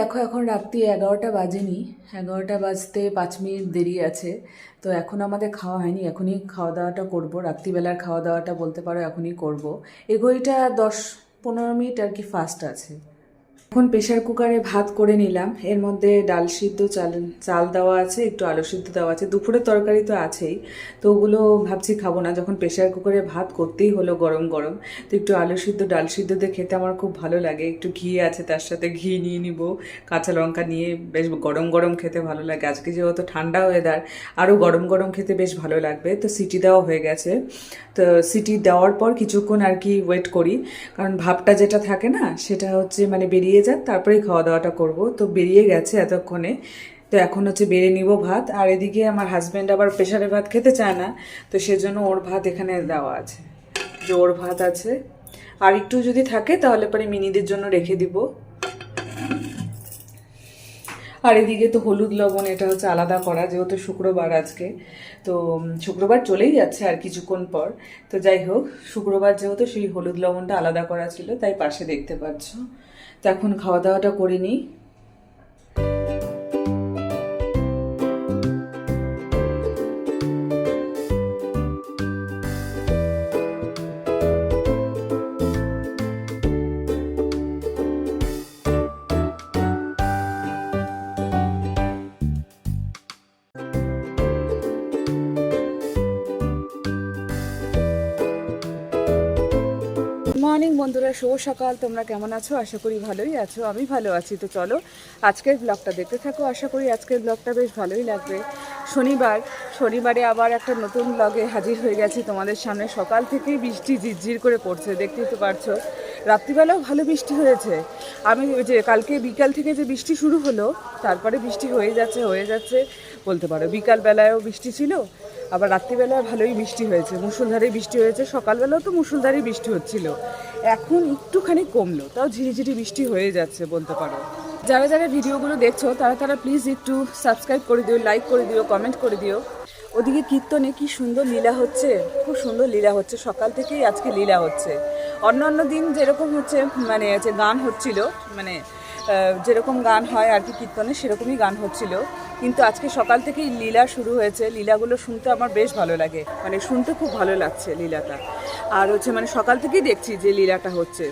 দেখো এখন রাত্রি 11টা বাজেনি, 11টা বাজতে 5 মিনিট দেরি আছে। তো এখন আমাদের খাওয়া হয়নি, এখনই খাওয়া দাওয়াটা করবো। রাত্রিবেলার খাওয়া দাওয়াটা বলতে পারো এখনই করব। এই ঘড়িটা 10-15 মিনিট আর কি ফাস্ট আছে। এখন প্রেশার কুকারে ভাত করে নিলাম, এর মধ্যে ডাল সিদ্ধ চাল দেওয়া আছে, একটু আলু সিদ্ধ দেওয়া আছে, দুপুরের তরকারি তো আছেই। তো ওগুলো ভাবছি খাবো না, যখন প্রেশার কুকারে ভাত করতেই হলো গরম গরম, তো একটু আলু সিদ্ধ ডাল সিদ্ধ দিয়ে খেতে আমার খুব ভালো লাগে। একটু ঘি আছে তার সাথে, ঘি নিয়ে নিব, কাঁচা লঙ্কা নিয়ে বেশ গরম গরম খেতে ভালো লাগে। আজকে যেহেতু ঠান্ডা ওয়েদার, আরও গরম গরম খেতে বেশ ভালো লাগবে। তো সিটি দেওয়া হয়ে গেছে, তো সিটি দেওয়ার পর কিছুক্ষণ আর কি ওয়েট করি, কারণ ভাপটা যেটা থাকে না সেটা হচ্ছে মানে বেরিয়ে যাক, তারপরেই খাওয়া দাওয়াটা করব। তো বেরিয়ে গেছে এতক্ষণে। তো এখন হচ্ছে বেড়ে নিব ভাত। আর এদিকে আমার হাজব্যান্ড আবার প্রেশারে ভাত খেতে চায় না, তো সেজন্য ওর ভাত এখানে দেওয়া আছে, যে ওর ভাত আছে। আর একটু যদি থাকে তাহলে পরে মিনিদের জন্য রেখে দিব। আর এদিকে তো হলুদ লবণ এটা হচ্ছে আলাদা করা, যেহেতু শুক্রবার আজকে, তো শুক্রবার চলেই যাচ্ছে আর কিছুক্ষণ পর। তো যাই হোক, শুক্রবার যেহেতু সেই হলুদ লবণটা আলাদা করা ছিল, তাই পাশে দেখতে পাচ্ছ। তো এখন খাওয়া দাওয়াটা করে নিই। মর্নিং বন্ধুরা, শুভ সকাল। তোমরা কেমন আছো? আশা করি ভালোই আছো, আমি ভালো আছি। তো চলো আজকের ব্লগটা দেখতে থাকো, আশা করি আজকের ব্লগটা বেশ ভালোই লাগবে। শনিবারে আবার একটা নতুন ব্লগে হাজির হয়ে গেছি তোমাদের সামনে। সকাল থেকেই বৃষ্টি ঝিরঝির করে পড়ছে, দেখতেই তো পারছো। রাত্রিবেলাও ভালো বৃষ্টি হয়েছে। আমি ওই যে কালকে বিকাল থেকে যে বৃষ্টি শুরু হলো, তারপরে বৃষ্টি হয়ে যাচ্ছে বলতে পারো। বিকালবেলায়ও বৃষ্টি ছিল, আবার রাত্রিবেলায় ভালোই বৃষ্টি হয়েছে, মুষলধারে বৃষ্টি হয়েছে। সকালবেলাও তো মুষলধারে বৃষ্টি হচ্ছিল, এখন একটুখানি কমলো, তাও ঝিরিঝিরি বৃষ্টি হয়ে যাচ্ছে বলতে পারো। যারা যারা ভিডিওগুলো দেখছো তারা প্লিজ একটু সাবস্ক্রাইব করে দিও, লাইক করে দিও, কমেন্ট করে দিও। ওদিকে কীর্তনে কি সুন্দর লীলা হচ্ছে, খুব সুন্দর লীলা হচ্ছে। সকাল থেকেই আজকে লীলা হচ্ছে। অন্য দিন যেরকম হচ্ছে মানে যে গান হচ্ছিল, মানে যেরকম গান হয় আর কি কীর্তনে, সেরকমই গান হচ্ছিল। কিন্তু আজকে সকাল থেকেই লীলা শুরু হয়েছে। লীলাগুলো শুনতে আমার বেশ ভালো লাগে, মানে শুনতে খুব ভালো লাগছে লীলাটা। আর হচ্ছে মানে সকাল থেকেই দেখছি যে লীলাটা হচ্ছে।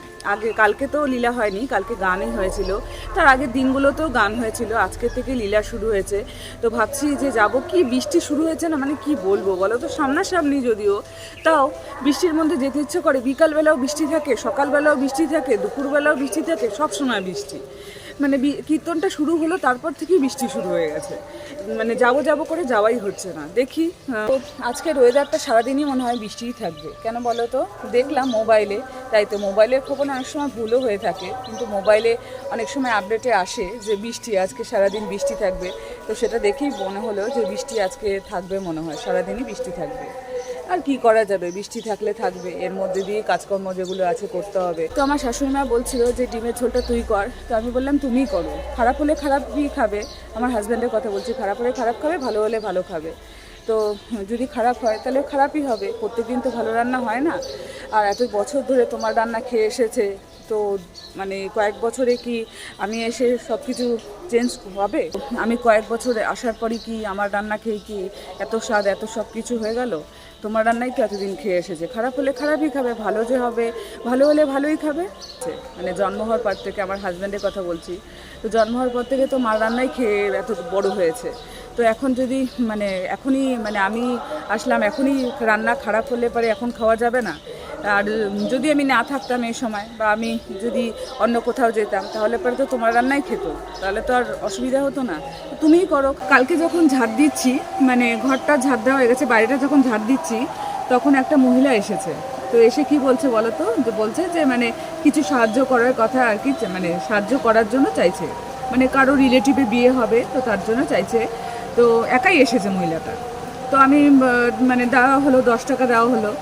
কালকে তো লীলা হয়নি, কালকে গানই হয়েছিল। তার আগের দিনগুলোতেও গান হয়েছিল, আজকে থেকে লীলা শুরু হয়েছে। তো ভাবছি যে যাব, কি বৃষ্টি শুরু হয়েছে না, মানে কি বলবো বলো তো, সামনাসামনি যদিও, তাও বৃষ্টির মধ্যে যেতে ইচ্ছে করে। বিকালবেলাও বৃষ্টি থাকে, সকালবেলাও বৃষ্টি থাকে, দুপুরবেলাও বৃষ্টি থাকে, সব সময় বৃষ্টি। মানে কীর্তনটা শুরু হলো তারপর থেকেই বৃষ্টি শুরু হয়ে গেছে। মানে যাব করে যাওয়াই হচ্ছে না। দেখি তো আজকের ওয়েদারটা সারাদিনই মনে হয় বৃষ্টিই থাকবে। কেন বলো তো, দেখলাম মোবাইলে, তাই তো মোবাইলের খবর অনেক সময় ভুলও হয়ে থাকে, কিন্তু মোবাইলে অনেক সময় আপডেটে আসে যে বৃষ্টি, আজকে সারাদিন বৃষ্টি থাকবে। তো সেটা দেখেই মনে হলো যে বৃষ্টি আজকে থাকবে, মনে হয় সারাদিনই বৃষ্টি থাকবে। আর কি করা যাবে, বৃষ্টি থাকলে থাকবে, এর মধ্যে দিয়ে কাজকর্ম যেগুলো আছে করতে হবে। তো আমার শাশুড়িমা বলছিল যে ডিমের ঝোলটা তুই কর, তো আমি বললাম তুমিই করো। খারাপ হলে খারাপই খাবে, আমার হাজব্যান্ডের কথা বলছি, খারাপ হলে খারাপ খাবে, ভালো হলে ভালো খাবে। তো যদি খারাপ হয় তাহলে খারাপই হবে, প্রত্যেকদিন তো ভালো রান্না হয় না। আর এত বছর ধরে তোমার রান্না খেয়ে এসেছে, তো মানে কয়েক বছরে কি আমি এসে সব কিছু চেঞ্জ হবে? আমি কয়েক বছরে আসার পরই কি আমার রান্না খেয়ে কি এত স্বাদ, এত সব কিছু হয়ে গেল? তোমার রান্নাই তো এতদিন খেয়ে এসেছে, খারাপ হলে খারাপই খাবে, ভালো যে হবে, ভালো হলে ভালোই খাবে। মানে জন্ম হওয়ার পর থেকে, আমার হাজব্যান্ডের কথা বলছি, তো জন্ম হওয়ার পর থেকে তো মার রান্নাই খেয়ে এত বড় হয়েছে। তো এখন যদি মানে এখনই মানে আমি আসলাম, এখনই রান্না খারাপ হলে পরে এখন খাওয়া যাবে না। আর যদি আমি না থাকতাম এই সময়, বা আমি যদি অন্য কোথাও যেতাম, তাহলে পরে তো তোমার রান্নাই খেত, তাহলে তো আর অসুবিধা হতো না। তুমিই করো। কালকে যখন ঝাড় দিচ্ছি, মানে ঘরটা ঝাড় দেওয়া হয়ে গেছে, বাড়িটা যখন ঝাড় দিচ্ছি, তখন একটা মহিলা এসেছে। তো এসে কি বলছে বলো তো, যে বলছে যে মানে কিছু সাহায্য করার কথা আর কি, মানে সাহায্য করার জন্য চাইছে, মানে কারো রিলেটিভে বিয়ে হবে, তো তার জন্য চাইছে। তো একাই এসেছে মহিলাটা। তো আমি মানে দেওয়া হলো, 10 টাকা দেওয়া হলো।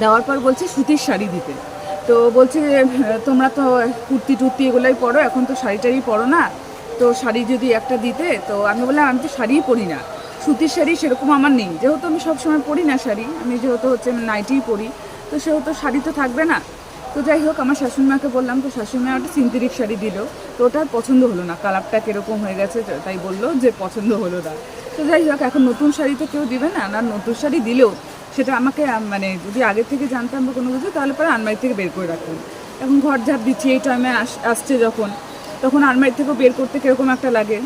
দেওয়ার পর বলছে সুতির শাড়ি দিতে। তো বলছে তোমরা তো কুর্তি টুর্তি এগুলোই পরো, এখন তো শাড়ি টাড়ি পরো না, তো শাড়ি যদি একটা দিতে। তো আমি বললাম আমি তো শাড়িই পরি না, সুতির শাড়ি সেরকম আমার নেই, যেহেতু আমি সবসময় পরি না শাড়ি, আমি যেহেতু হচ্ছে নাইটিই পরি, তো সেহেতু শাড়ি তো থাকবে না। তো যাই হোক, আমার শাশুড়িমাকে বললাম, তো শাশুড়িমা একটা সিনথেটিক শাড়ি দিল, তো ওটা পছন্দ হলো না, কালারটা কীরকম হয়ে গেছে, তাই বললো যে পছন্দ হলো না। তো যাই হোক, এখন নতুন শাড়ি তো কেউ দিবে না, না নতুন শাড়ি দিলেও সেটা আমাকে মানে যদি আগে থেকে জানতাম বা কোনো কিছু, তাহলে পরে আলমারি থেকে বের করে রাখতাম। এখন ঘর ঝাঁপ দিচ্ছি, এই টাইমে আসছে যখন, তখন আলমারি থেকেও বের করতে কীরকম একটা লাগে।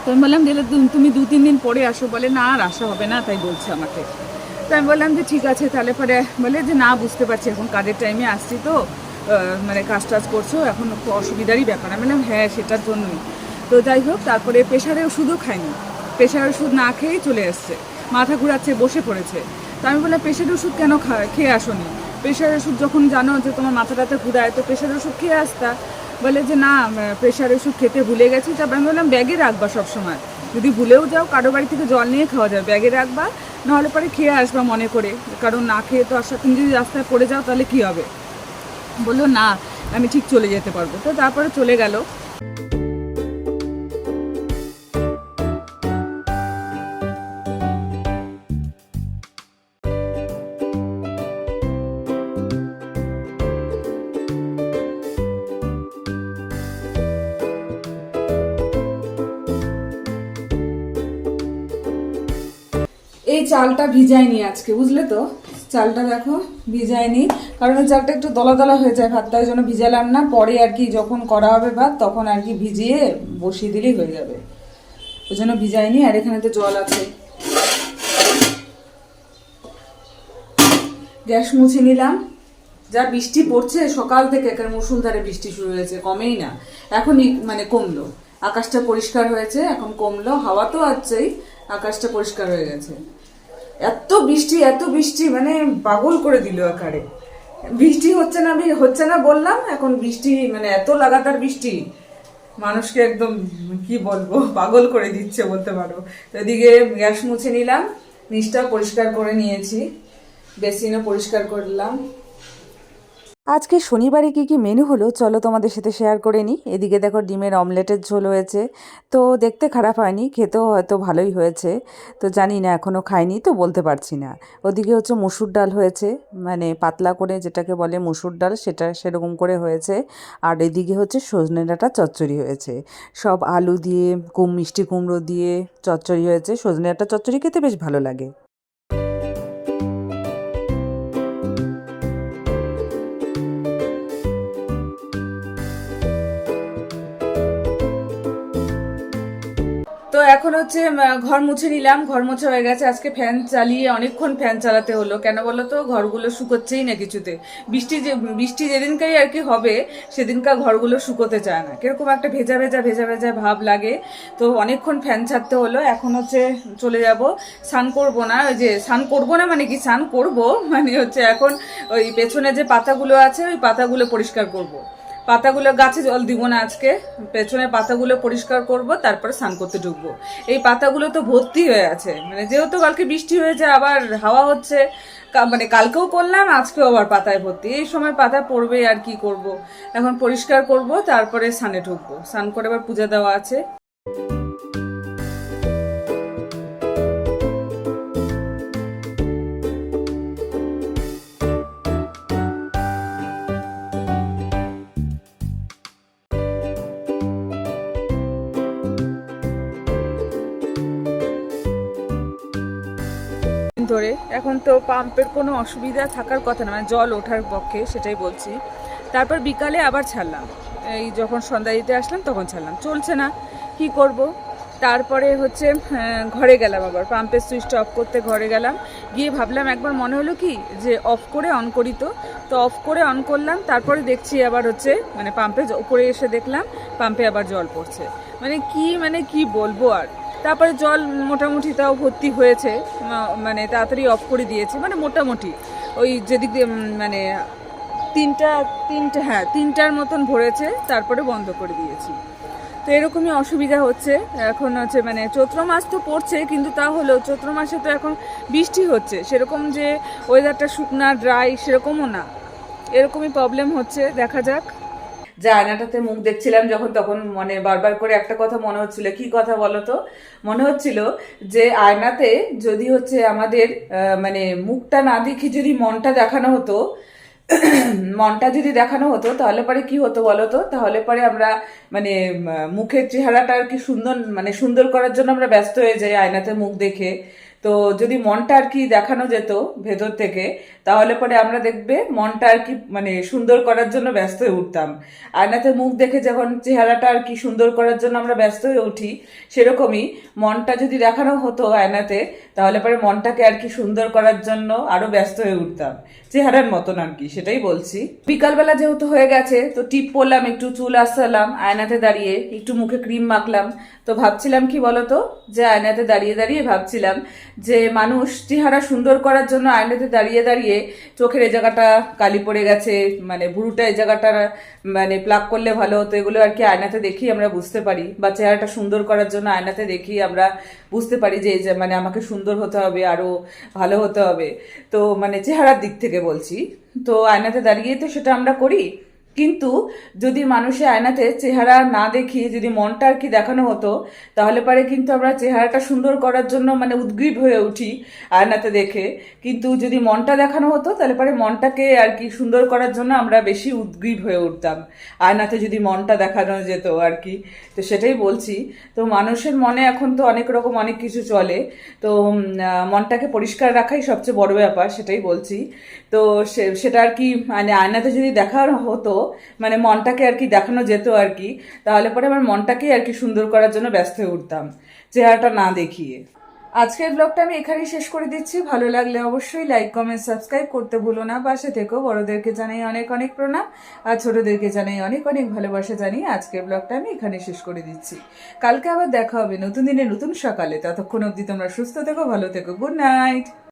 তো আমি বললাম যে তুমি 2-3 দিন পরে আসো, বলে না আর আসা হবে না, তাই বলছে আমাকে। তো আমি বললাম যে ঠিক আছে, তাহলে পরে বলে যে না বুঝতে পারছি এখন কাজের টাইমে আসছি তো, মানে কাজ টাজ করছো, এখন একটু অসুবিধারই ব্যাপার। আমি বললাম হ্যাঁ সেটার জন্যই। তো যাই হোক, তারপরে প্রেশারের ওষুধও খাইনি, প্রেশারের ওষুধ না খেয়েই চলে এসছে, মাথা ঘুরাচ্ছে, বসে পড়েছে। তো আমি বললাম প্রেশারের ওষুধ কেন খেয়ে আসোনি, প্রেশারের ওষুধ যখন জানো যে তোমার মাথা টাথা ঘুরায়, তো প্রেশারের ওষুধ খেয়ে আসতা। বলে যে না প্রেশারের ওষুধ খেতে ভুলে গেছি। তারপর আমি বললাম ব্যাগে রাখবা সবসময়, যদি ভুলেও যাও কারো বাড়ি থেকে জল নিয়ে খাওয়া যায়, ব্যাগে রাখবা, নাহলে পরে খেয়ে আসবা মনে করে, কারণ না খেয়ে তো আসা, তুমি যদি রাস্তায় পড়ে যাও তাহলে কী হবে। বললো না আমি ঠিক চলে যেতে পারবো। তো তারপরে চলে গেল। এই চালটা ভিজাইনি আজকে, বুঝলে তো, চালটা দেখো ভিজাইনি, কারণ এই চালটা একটু দলা দলা হয়ে যায় ভাতটা, ওই জন্য ভিজালাম না, পরে আর কি যখন করা হবে ভাত তখন আর কি ভিজিয়ে বসিয়ে দিলেই হয়ে যাবে, ওই জন্য ভিজাইনি। আর এখানে তো জল আছে, গ্যাস মুছে নিলাম। যা বৃষ্টি পড়ছে সকাল থেকে, এখানে মুষলধারে বৃষ্টি শুরু হয়েছে, কমেই না, এখনই মানে কমলো, আকাশটা পরিষ্কার হয়েছে, এখন কমলো, হাওয়া তো আছেই, আকাশটা পরিষ্কার হয়ে গেছে। এত বৃষ্টি এত বৃষ্টি, মানে পাগল করে দিল আকারে, বৃষ্টি হচ্ছে না বললাম, এখন বৃষ্টি মানে এত লাগাতার বৃষ্টি মানুষকে একদম কি বলবো পাগল করে দিচ্ছে বলতে পারো। তো এদিকে গ্যাস মুছে নিলাম, নিচটা পরিষ্কার করে নিয়েছি, বেসিনও পরিষ্কার করলাম। আজকে শনিবারে কি কি মেনু হলো চলো তোমাদের সাথে শেয়ার করে নিই। এদিকে দেখো ডিমের অমলেটের ঝোল হয়েছে, তো দেখতে খারাপ হয়নি, খেতেও হয়তো ভালোই হয়েছে, তো জানি না এখনও খাইনি তো বলতে পারছি না। ওদিকে হচ্ছে মসুর ডাল হয়েছে, মানে পাতলা করে যেটাকে বলে মসুর ডাল, সেটা সেরকম করে হয়েছে। আর এদিকে হচ্ছে সজনে ডাঁটা চচ্চড়ি হয়েছে, সব আলু দিয়ে মিষ্টি কুমড়ো দিয়ে চচ্চড়ি হয়েছে। সজনে ডাঁটা চচ্চড়ি খেতে বেশ ভালো লাগে। তো এখন হচ্ছে ঘর মুছে নিলাম, ঘর মুছে হয়ে গেছে। আজকে ফ্যান চালিয়ে অনেকক্ষণ ফ্যান চালাতে হলো, কেন বলো তো, ঘরগুলো শুকোচ্ছেই না কিছুতে। বৃষ্টি যেদিনকারই আর কি হবে সেদিনকার ঘরগুলো শুকোতে চায় না, কিরকম একটা ভেজা ভেজা ভেজা ভেজা ভাব লাগে। তো অনেকক্ষণ ফ্যান ছাড়তে হলো। এখন হচ্ছে চলে যাব, স্নান করবো না, ওই যে স্নান করবো না মানে কি, স্নান করবো মানে হচ্ছে এখন ওই পেছনে যে পাতাগুলো আছে ওই পাতাগুলো পরিষ্কার করব। পাতাগুলো গাছে জল দিব না আজকে, পেছনের পাতাগুলো পরিষ্কার করব, তারপরে স্নান করতে ঢুকবো। এই পাতাগুলো তো ভর্তি হয়ে আছে, মানে যেহেতু কালকে বৃষ্টি হয়েছে, আবার হাওয়া হচ্ছে, মানে কালকেও করলাম আজকেও আবার পাতায় ভর্তি, এই সময় পাতা পড়বে আর কি করব। এখন পরিষ্কার করব, তারপরে স্নানে ঢুকবো, স্নান করে আবার পূজা দেওয়া আছে। ধরে এখন তো পাম্পের কোনো অসুবিধা থাকার কথা না, মানে জল ওঠার পক্ষে, সেটাই বলছি। তারপর বিকালে আবার ছাড়লাম, এই যখন সন্ধ্যা দিতে আসলাম তখন ছাড়লাম, চলছে না কি করব। তারপরে হচ্ছে ঘরে গেলাম, আবার পাম্পের সুইচটা অফ করতে ঘরে গেলাম, গিয়ে ভাবলাম একবার মনে হলো কি যে অফ করে অন করি, তো অফ করে অন করলাম, তারপরে দেখছি আবার হচ্ছে মানে পাম্পে উপরে এসে দেখলাম পাম্পে আবার জল পড়ছে, মানে কি বলবো আর। তারপরে জল মোটামুটি তাও ভর্তি হয়েছে, মানে তাড়াতাড়ি অফ করে দিয়েছি, মানে মোটামুটি ওই যেদিক দিয়ে মানে তিনটার মতন ভরেছে, তারপরে বন্ধ করে দিয়েছি। তো এরকমই অসুবিধা হচ্ছে এখন, হচ্ছে মানে চৈত্র মাস তো পড়ছে, কিন্তু তা হলেও চৈত্র মাসে তো এখন বৃষ্টি হচ্ছে, সেরকম যে ওয়েদারটা শুকনা ড্রাই সেরকমও না, এরকমই প্রবলেম হচ্ছে, দেখা যাক। যে আয়নাটাতে মুখ দেখছিলাম যখন, তখন মানে বারবার করে একটা কথা মনে হচ্ছিল, কি কথা বলো তো, মনে হচ্ছিল যে আয়নাতে যদি হচ্ছে আমাদের মানে মুখটা না দেখে যদি মনটা দেখানো হতো, মনটা যদি দেখানো হতো তাহলে পরে কি হতো বলো তো, তাহলে পরে আমরা মানে মুখের চেহারাটা আর কি সুন্দর, মানে সুন্দর করার জন্য আমরা ব্যস্ত হয়ে যাই আয়নাতে মুখ দেখে। তো যদি মনটা আর কি দেখানো যেত ভেতর থেকে, তাহলে পরে আমরা দেখবে মনটা আর কি মানে সুন্দর করার জন্য ব্যস্ত হয়ে উঠতাম। আয়নাতে মুখ দেখে যখন চেহারাটা আর কি সুন্দর করার জন্য আমরা ব্যস্ত হয়ে উঠি, সেরকমই মনটা যদি দেখানো হতো আয়নাতে, তাহলে পরে মনটাকে আর কি সুন্দর করার জন্য আরো ব্যস্ত হয়ে উঠতাম, চেহারার মতন আর কি, সেটাই বলছি। বিকালবেলা যেহেতু হয়ে গেছে, তো টিপ পরলাম, একটু চুল আসালাম আয়নাতে দাঁড়িয়ে, একটু মুখে ক্রিম মাখলাম। তো ভাবছিলাম কি বলতো, যে আয়নাতে দাঁড়িয়ে দাঁড়িয়ে ভাবছিলাম যে মানুষ চেহারা সুন্দর করার জন্য আয়নাতে দাঁড়িয়ে দাঁড়িয়ে চোখের এই জায়গাটা কালি পড়ে গেছে, মানে ভুরুটা এই জায়গাটা মানে প্লাক করলে ভালো হতো, এগুলো আর কি আয়নাতে দেখি আমরা বুঝতে পারি, বা চেহারাটা সুন্দর করার জন্য আয়নাতে দেখি আমরা বুঝতে পারি যে এই যে মানে আমাকে সুন্দর হতে হবে, আরো ভালো হতে হবে। তো মানে চেহারার দিক থেকে বলছি। তো আয়নাতে দাঁড়িয়ে তো সেটা আমরা করি, কিন্তু যদি মানুষের আয়নাতে চেহারা না দেখিয়ে যদি মনটা আর কি দেখানো হতো, তাহলে পরে কিন্তু আমরা চেহারাটা সুন্দর করার জন্য মানে উদ্গ্রীব হয়ে উঠি আয়নাতে দেখে। কিন্তু যদি মনটা দেখানো হতো, তাহলে পরে মনটাকে আর কি সুন্দর করার জন্য আমরা বেশি উদ্গ্রীব হয়ে উঠতাম আয়নাতে যদি মনটা দেখানো যেত আর কি। তো সেটাই বলছি। তো মানুষের মনে এখন তো অনেক রকম অনেক কিছু চলে, তো মনটাকে পরিষ্কার রাখাই সবচেয়ে বড় ব্যাপার, সেটাই বলছি। তো সেটা আর কি মানে আয়নাতে যদি দেখানো হতো, মানে মনটাকে আর কি দেখানো যেত আর কি, তাহলে পরে আমার মনটাকেই আর কি সুন্দর করার জন্য ব্যস্ত হয়ে উঠতাম, চেহারাটা না দেখিয়ে। আজকের ব্লগটা আমি এখানেই শেষ করে দিচ্ছি। ভালো লাগলে অবশ্যই লাইক কমেন্ট সাবস্ক্রাইব করতে ভুলো না। পাশে থেকেও বড়োদেরকে জানাই অনেক অনেক প্রণাম, আর ছোটদেরকে জানাই অনেক অনেক ভালোবাসা জানিয়ে আজকের ব্লগটা আমি এখানে শেষ করে দিচ্ছি। কালকে আবার দেখা হবে নতুন দিনে নতুন সকালে। ততক্ষণ অবধি তোমরা সুস্থ থেকো, ভালো থেকো। Good night.